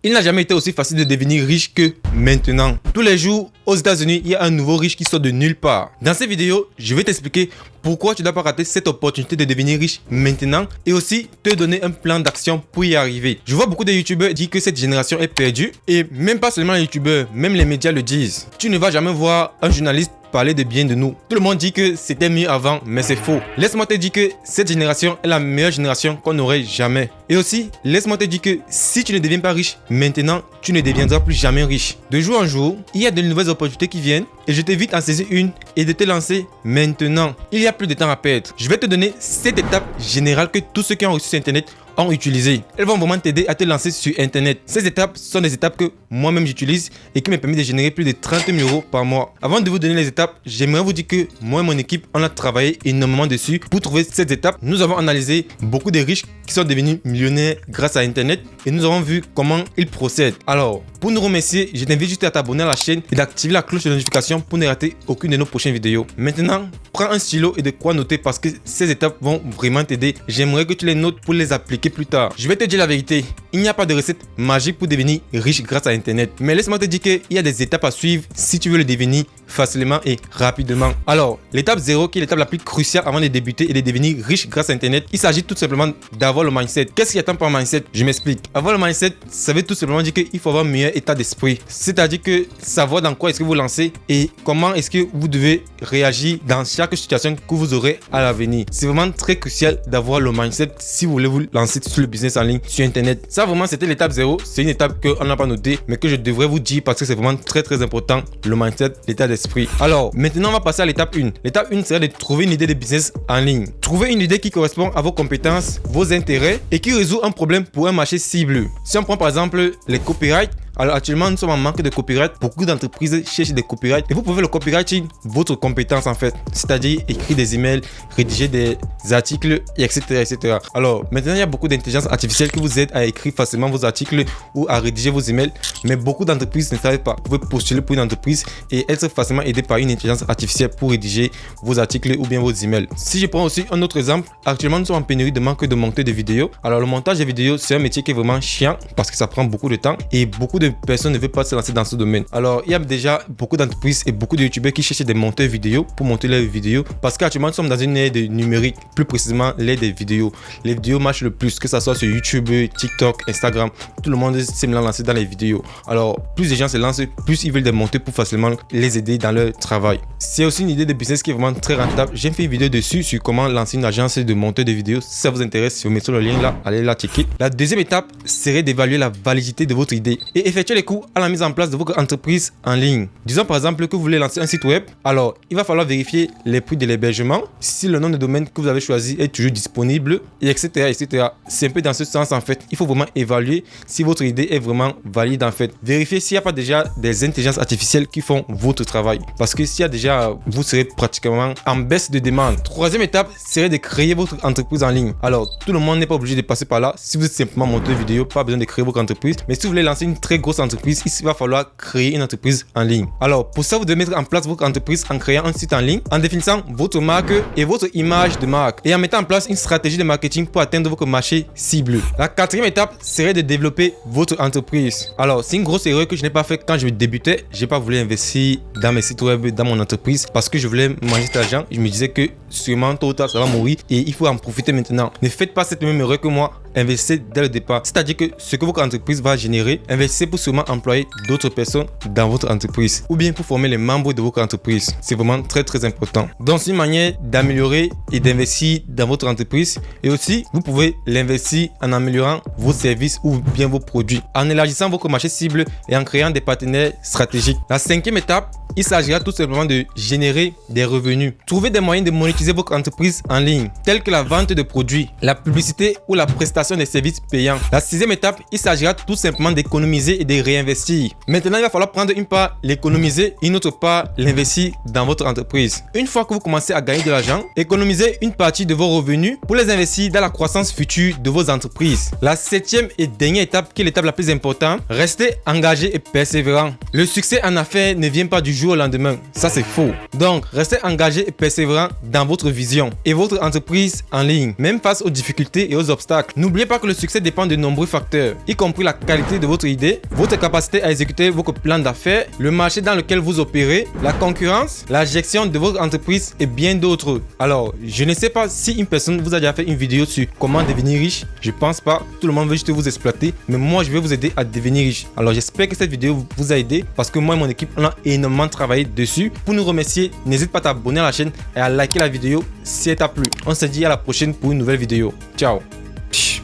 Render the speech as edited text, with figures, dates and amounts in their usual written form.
Il n'a jamais été aussi facile de devenir riche que maintenant. Tous les jours, aux États-Unis, il y a un nouveau riche qui sort de nulle part. Dans cette vidéo, je vais t'expliquer pourquoi tu ne dois pas rater cette opportunité de devenir riche maintenant et aussi te donner un plan d'action pour y arriver. Je vois beaucoup de youtubeurs dire que cette génération est perdue et même pas seulement les youtubeurs, même les médias le disent. Tu ne vas jamais voir un journaliste parler de bien de nous. Tout le monde dit que c'était mieux avant, mais c'est faux. Laisse-moi te dire que cette génération est la meilleure génération qu'on n'aurait jamais. Et aussi, laisse-moi te dire que si tu ne deviens pas riche maintenant, tu ne deviendras plus jamais riche. De jour en jour, il y a de nouvelles opportunités qui viennent et je t'invite à en saisir une et de te lancer maintenant. Il n'y a plus de temps à perdre. Je vais te donner 7 étapes générales que tous ceux qui ont reçu sur Internet ont utilisé. Elles vont vraiment t'aider à te lancer sur Internet. Ces étapes sont des étapes que moi-même j'utilise et qui me permettent de générer plus de 30 000 € par mois. Avant de vous donner les étapes, j'aimerais vous dire que moi et mon équipe, on a travaillé énormément dessus pour trouver ces étapes. Nous avons analysé beaucoup de riches qui sont devenus millionnaires grâce à Internet et nous avons vu comment ils procèdent. Alors, pour nous remercier, je t'invite juste à t'abonner à la chaîne et d'activer la cloche de notification pour ne rater aucune de nos prochaines vidéos. Maintenant, prends un stylo et de quoi noter parce que ces étapes vont vraiment t'aider. J'aimerais que tu les notes pour les appliquer plus tard. Je vais te dire la vérité, il n'y a pas de recette magique pour devenir riche grâce à Internet. Mais laisse-moi te dire qu'il y a des étapes à suivre si tu veux le devenir facilement et rapidement. Alors, l'étape 0 qui est l'étape la plus cruciale avant de débuter et de devenir riche grâce à Internet, il s'agit tout simplement d'avoir le mindset. Qu'est-ce qu'il y a par mindset? Je m'explique. Avoir le mindset, ça veut tout simplement dire qu'il faut avoir un meilleur état d'esprit. C'est-à-dire que savoir dans quoi est-ce que vous lancez et comment est-ce que vous devez réagir dans chaque situation que vous aurez à l'avenir. C'est vraiment très crucial d'avoir le mindset si vous voulez vous lancer sur le business en ligne sur Internet. Ça vraiment c'était l'étape 0. C'est une étape qu'on n'a pas notée mais que je devrais vous dire parce que c'est vraiment très important. Le mindset, l'état d'esprit. Alors, maintenant on va passer à l'étape 1. L'étape 1 serait de trouver une idée de business en ligne. Trouver une idée qui correspond à vos compétences, vos intérêts et qui résout un problème pour un marché cible. Si on prend par exemple les copyrights, alors actuellement nous sommes en manque de copyright. Beaucoup d'entreprises cherchent des copyrights et vous pouvez le copywriting votre compétence en fait. C'est-à-dire écrire des emails, rédiger des articles, etc. Alors maintenant il y a beaucoup d'intelligence artificielle qui vous aide à écrire facilement vos articles ou à rédiger vos emails. Mais beaucoup d'entreprises ne savent pas. Vous pouvez postuler pour une entreprise et être facilement aidé par une intelligence artificielle pour rédiger vos articles ou bien vos emails. Si je prends aussi un autre exemple, actuellement nous sommes en pénurie de manque de monter de vidéos. Alors le montage des vidéos c'est un métier qui est vraiment chiant parce que ça prend beaucoup de temps et beaucoup de personnes ne veulent pas se lancer dans ce domaine. Alors il y a déjà beaucoup d'entreprises et beaucoup de youtubeurs qui cherchent des monteurs vidéo pour monter leurs vidéos parce qu'actuellement nous sommes dans une ère de numérique, plus précisément l'ère des vidéos. Les vidéos marchent le plus, que ça soit sur YouTube, TikTok, Instagram, tout le monde s'aime lancer dans les vidéos. Alors plus les gens se lancent, plus ils veulent des monteurs pour facilement les aider dans leur travail. C'est aussi une idée de business qui est vraiment très rentable. J'ai fait une vidéo dessus sur comment lancer une agence de monteurs de vidéos. Si ça vous intéresse, je vous mettrai le lien là, allez la checker. La deuxième étape serait d'évaluer la validité de votre idée et effectuer les coûts à la mise en place de votre entreprise en ligne. Disons par exemple que vous voulez lancer un site web, alors il va falloir vérifier les prix de l'hébergement, si le nom de domaine que vous avez choisi est toujours disponible, etc. C'est un peu dans ce sens en fait. Il faut vraiment évaluer si votre idée est vraiment valide en fait. Vérifiez s'il n'y a pas déjà des intelligences artificielles qui font votre travail. Parce que s'il y a déjà, vous serez pratiquement en baisse de demande. Troisième étape serait de créer votre entreprise en ligne. Alors tout le monde n'est pas obligé de passer par là. Si vous êtes simplement monteur vidéo, pas besoin de créer votre entreprise. Mais si vous voulez lancer une très grosse entreprise, il va falloir créer une entreprise en ligne. Alors pour ça, vous devez mettre en place votre entreprise en créant un site en ligne, en définissant votre marque et votre image de marque et en mettant en place une stratégie de marketing pour atteindre votre marché cible. La quatrième étape serait de développer votre entreprise. Alors c'est une grosse erreur que je n'ai pas fait quand je débutais. J'ai pas voulu investir dans mes sites web, dans mon entreprise parce que je voulais manger cet argent. Je me disais que sûrement tôt ou tard ça va mourir et il faut en profiter maintenant. Ne faites pas cette même erreur que moi. Investissez dès le départ. C'est-à-dire que ce que votre entreprise va générer, investissez pour sûrement employer d'autres personnes dans votre entreprise ou bien pour former les membres de votre entreprise. C'est vraiment très important. Donc c'est une manière d'améliorer et d'investir dans votre entreprise et aussi vous pouvez l'investir en améliorant vos services ou bien vos produits, en élargissant votre marché cible et en créant des partenaires stratégiques. La cinquième étape, il s'agira tout simplement de générer des revenus. Trouvez des moyens de monétiser votre entreprise en ligne, tels que la vente de produits, la publicité ou la prestation des services payants. La sixième étape, il s'agira tout simplement d'économiser et de réinvestir. Maintenant, il va falloir prendre une part l'économiser, une autre part l'investir dans votre entreprise. Une fois que vous commencez à gagner de l'argent, économisez une partie de vos revenus pour les investir dans la croissance future de vos entreprises. La septième et dernière étape, qui est l'étape la plus importante, restez engagé et persévérant. Le succès en affaires ne vient pas du jour jour au lendemain. Ça, c'est faux. Donc, restez engagé et persévérant dans votre vision et votre entreprise en ligne, même face aux difficultés et aux obstacles. N'oubliez pas que le succès dépend de nombreux facteurs, y compris la qualité de votre idée, votre capacité à exécuter votre plan d'affaires, le marché dans lequel vous opérez, la concurrence, la gestion de votre entreprise et bien d'autres. Alors, je ne sais pas si une personne vous a déjà fait une vidéo sur comment devenir riche. Je pense pas. Tout le monde veut juste vous exploiter, mais moi je vais vous aider à devenir riche. Alors j'espère que cette vidéo vous a aidé parce que moi et mon équipe on a énormément travaillé dessus. Pour nous remercier, n'hésite pas à t'abonner à la chaîne et à liker la vidéo si elle t'a plu. On se dit à la prochaine pour une nouvelle vidéo. Ciao.